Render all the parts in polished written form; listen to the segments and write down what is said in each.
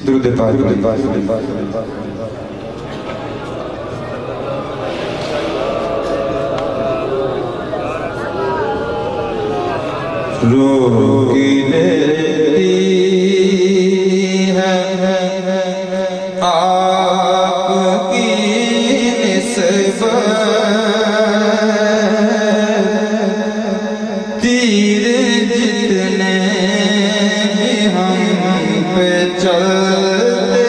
दुरूद पाक रोकी लेती है आपकी निस्बत, तीर जितने भी हम पे चलते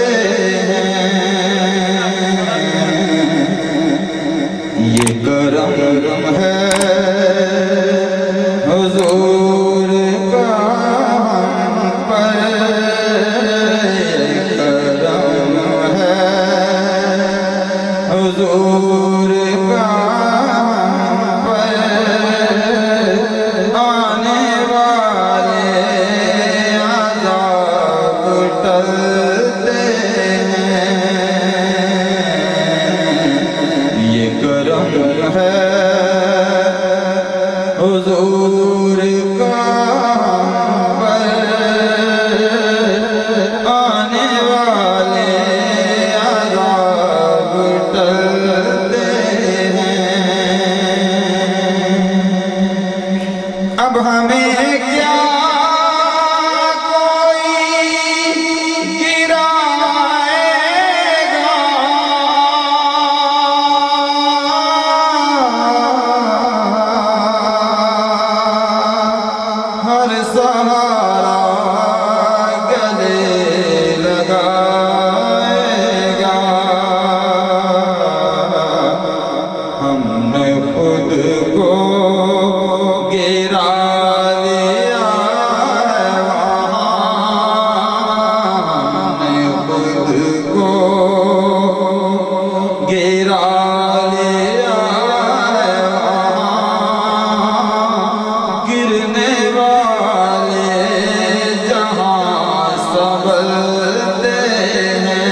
हैं, ये करम है हुजूर का हम पर, करम है हुजूर का हम पर, आने वाले अज़ाब टलते हैं, ये करम है हुजूर का हम पर, आने वाले अज़ाब टलते हैं। अब हमें क्या कोई गिराएगा, हर सहारा गले लगाएगा, हमने खुद को गिरा लिया है वहाँ, हमने खुद को गिरा लिया है वहाँ, गिरने वाले जहाँ संभलते हैं,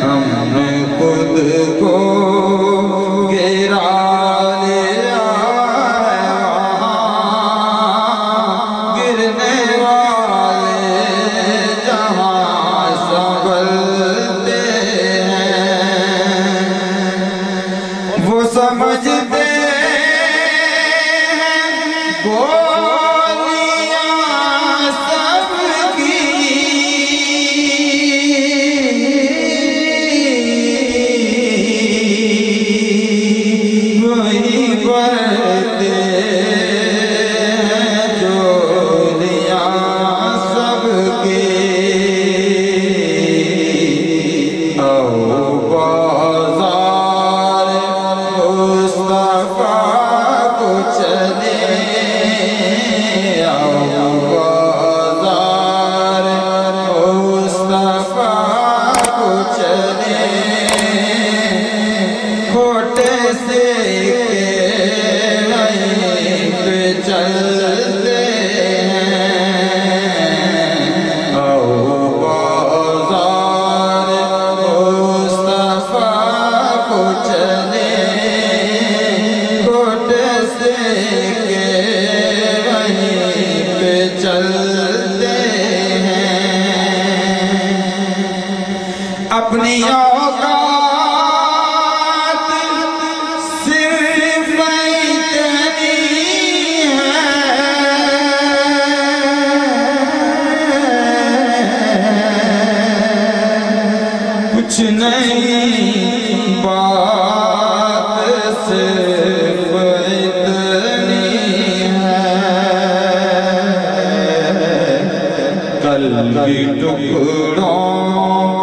हमने खुद को गिरा लिया है वहाँ, गिरने वाले जहाँ संभलते हैं, वो समझते हैं गोलियां सबकी, वही पढ़ते हैं जोलियां सबकी, आओ बाज़ार मुस्तफ़ा को चले, आओ बाज़ार मुस्तफ़ा को चले, खोटे से के वहीं पे चलते हैं, आओ बाज़ार मुस्तफ़ा को चले, खोटे से के वहीं पे चलते हैं, अपनी औकात सिर्फ इतनी है, कुछ नहीं बात सिर्फ इतनी है, कल भी टुकड़ों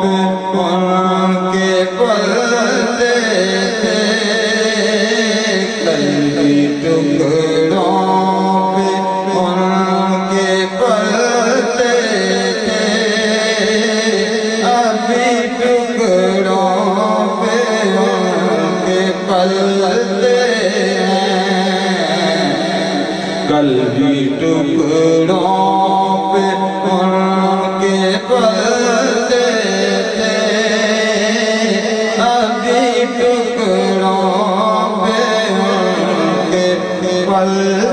पे उनके पलते थे, कल भी टुकड़ों पे उनके पलते थे, अभी टुकड़ों पे उनके पलते हैं, कल भी टुकड़ों पे उनके पलते थे, अभी टुकड़ों पे उनके पलते